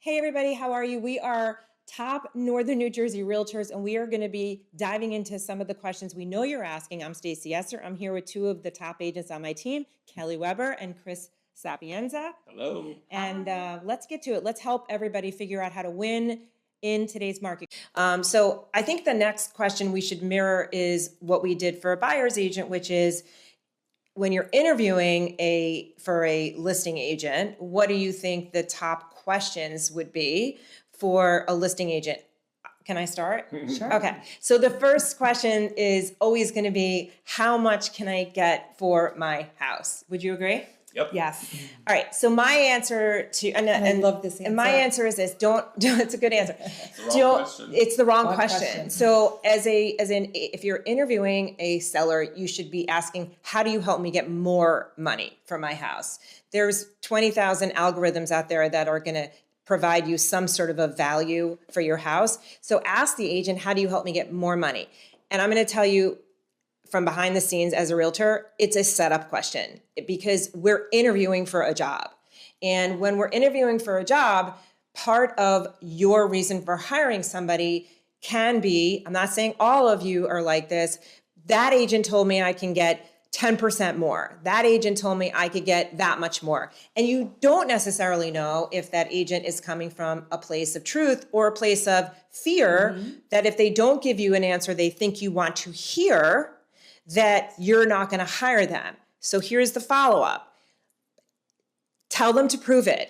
Hey everybody, how are you? We are top Northern New Jersey realtors, and we are going to be diving into some of the questions we know you're asking. I'm Stacey Esser. I'm here with two of the top agents on my team, Kelly Weber and Chris Sapienza. Hello. And let's get to it. Let's help everybody figure out how to win in today's market. So I think the next question we should mirror is what we did for a buyer's agent, which is, when you're interviewing for a listing agent, what do you think the top questions would be for a listing agent? Can I start? Sure. Okay. So the first question is always going to be, how much can I get for my house? Would you agree? Yep. Yes. All right. So my answer to and I love this And my answer. answer is this: don't. It's a good answer. It's the wrong question. It's the wrong Wrong question. question. So if you're interviewing a seller, you should be asking, how do you help me get more money for my house? There's 20,000 algorithms out there that are going to provide you some sort of a value for your house. So ask the agent, how do you help me get more money? And I'm going to tell you, from behind the scenes as a realtor, it's a setup question because we're interviewing for a job. And when we're interviewing for a job, part of your reason for hiring somebody can be, I'm not saying all of you are like this, that agent told me I can get 10% more. That agent told me I could get that much more. And you don't necessarily know if that agent is coming from a place of truth or a place of fear, that if they don't give you an answer they think you want to hear, that you're not going to hire them. So here's the follow-up. Tell them to prove it.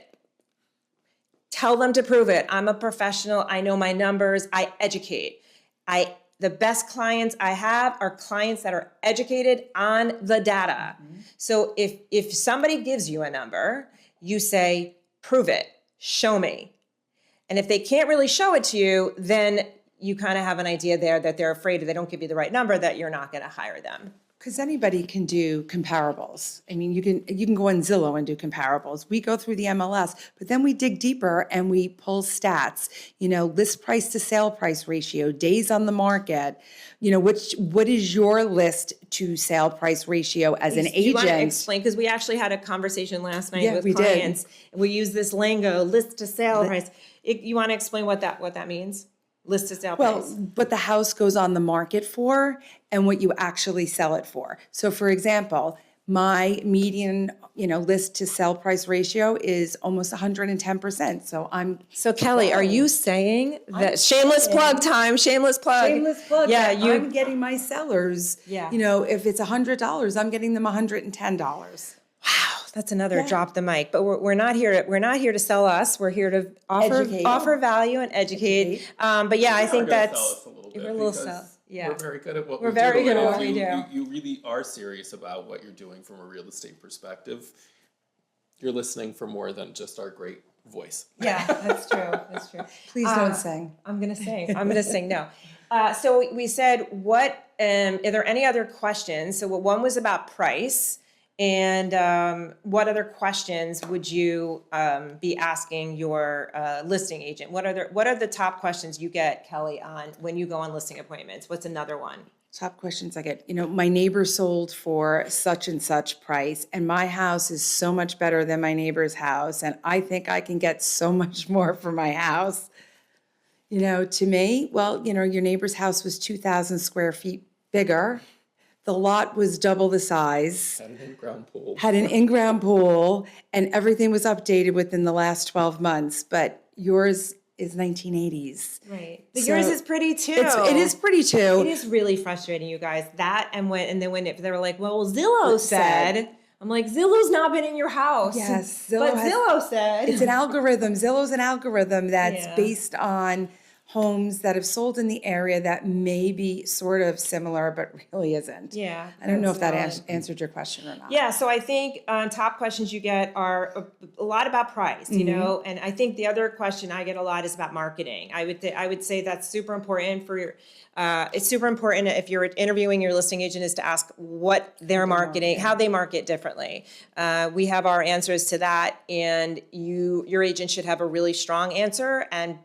Tell them to prove it. I'm a professional. I know my numbers. I educate. The best clients I have are clients that are educated on the data. So if somebody gives you a number, you say, prove it, show me. And if they can't really show it to you, then you kind of have an idea there that they're afraid if they don't give you the right number that you're not going to hire them. Because anybody can do comparables. I mean, you can go on Zillow and do comparables. We go through the MLS, but then we dig deeper and we pull stats. List price to sale price ratio, days on the market. What is your list to sale price ratio as an agent? You want to explain, because we actually had a conversation last night with clients. Did. We use this lingo, list to sale price. You want to explain what that means? List to sale price. Well, what the house goes on the market for and what you actually sell it for. So for example, my median, list to sell price ratio is almost 110%. So Kelly, are you saying that shameless plug time, shameless plug? Shameless plug. Yeah, I'm getting my sellers, Yeah. If it's $100, I'm getting them $110. Wow, that's another drop the mic. But we're not here to sell us. We're here to offer value and educate. But yeah, I think that's we're a little sell. Yeah, we're very good at what we're very good at what we we do. You really are serious about what you're doing from a real estate perspective. You're listening for more than just our great voice. Yeah, that's true. That's true. Please don't sing. I'm gonna sing. No. So we said, what? Are there any other questions? So one was about price. And what other questions would you be asking your listing agent? What are the top questions you get, Kelly, on when you go on listing appointments? What's another one? Top questions I get, my neighbor sold for such and such price, and my house is so much better than my neighbor's house, and I think I can get so much more for my house. To me, well, your neighbor's house was 2,000 square feet bigger. The lot was double the size. Had an in-ground pool, and everything was updated within the last 12 months. But yours is 1980s. Right. But yours is pretty too. It is pretty too. It is really frustrating, you guys. That and then they were like, well, Zillow said. I'm like, Zillow's not been in your house. Yes, Zillow said. It's an algorithm. Zillow's an algorithm that's based on homes that have sold in the area that may be sort of similar, but really isn't. Yeah. I don't know if that answered your question or not. Yeah, so I think top questions you get are a lot about price, and I think the other question I get a lot is about marketing. I would say that's super important it's super important if you're interviewing your listing agent is to ask what they're marketing, how they market differently. We have our answers to that, and your agent should have a really strong answer, and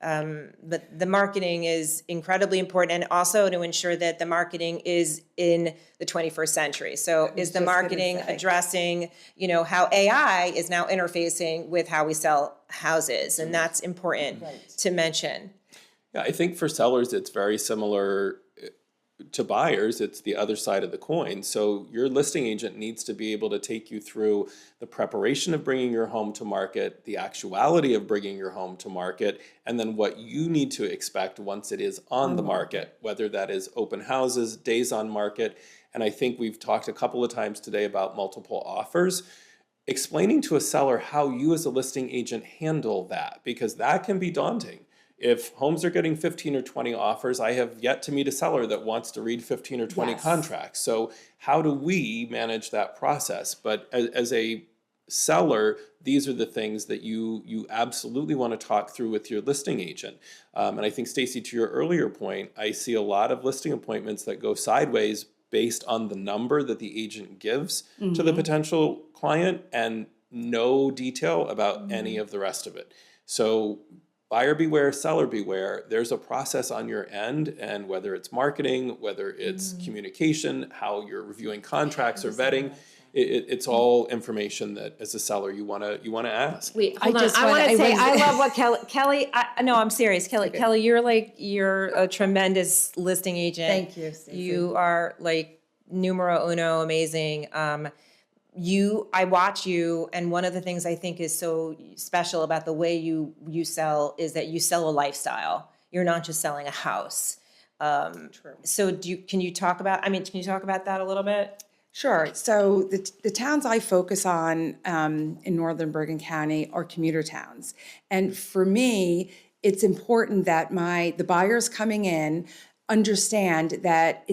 But the marketing is incredibly important, and also to ensure that the marketing is in the 21st century. So is the just gonna marketing say. addressing, how AI is now interfacing with how we sell houses? And that's important to mention. Yeah, I think for sellers, it's very similar to buyers. It's the other side of the coin. So your listing agent needs to be able to take you through the preparation of bringing your home to market, the actuality of bringing your home to market, and then what you need to expect once it is on the market, whether that is open houses, days on market. And I think we've talked a couple of times today about multiple offers. Explaining to a seller how you as a listing agent handle that, because that can be daunting. If homes are getting 15 or 20 offers, I have yet to meet a seller that wants to read 15 or 20 contracts. So how do we manage that process? But as a seller, these are the things that you absolutely want to talk through with your listing agent. And I think, Stacy, to your earlier point, I see a lot of listing appointments that go sideways based on the number that the agent gives to the potential client and no detail about any of the rest of it. So buyer beware, seller beware. There's a process on your end, and whether it's marketing, whether it's communication, how you're reviewing contracts or vetting, it's all information that as a seller you wanna ask. Wait, hold on. just I wanna- want to I say was- I love what Kelly. No, I'm serious, Kelly. Kelly, you're a tremendous listing agent. Thank you, Stacey. You are like numero uno, amazing. I watch you, and one of the things I think is so special about the way you sell is that you sell a lifestyle. You're not just selling a house. True. So can you talk about that a little bit? Sure. So the towns I focus on in northern Bergen County are commuter towns. And for me, it's important that the buyers coming in understand that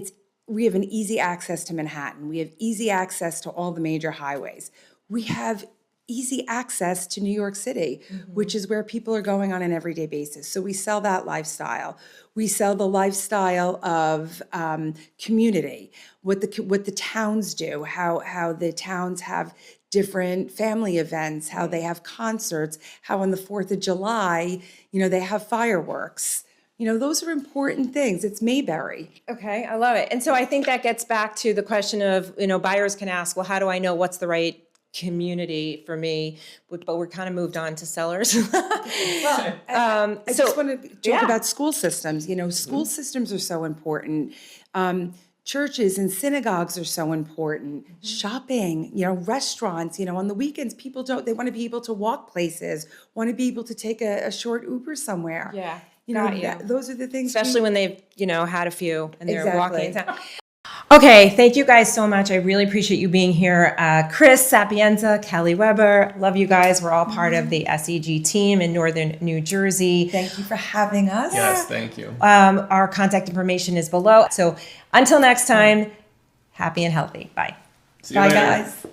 we have an easy access to Manhattan. We have easy access to all the major highways. We have easy access to New York City, which is where people are going on an everyday basis. So we sell that lifestyle. We sell the lifestyle of community, what the towns do, how the towns have different family events, how they have concerts, how on the 4th of July, they have fireworks. Those are important things. It's Mayberry. Okay, I love it. And so I think that gets back to the question of, buyers can ask, well, how do I know what's the right community for me? But we're kind of moved on to sellers. I just want to talk about school systems. School systems are so important. Churches and synagogues are so important. Shopping, restaurants, on the weekends, they want to be able to walk places, want to be able to take a short Uber somewhere. Yeah. Those are the things. Especially when they've, had a few and they're walking in Exactly. town. Okay, thank you guys so much. I really appreciate you being here. Chris Sapienza, Kelly Weber, love you guys. We're all part of the SEG team in Northern New Jersey. Thank you for having us. Yes, thank you. Our contact information is below. So until next time, happy and healthy. Bye. See you Bye, later. guys.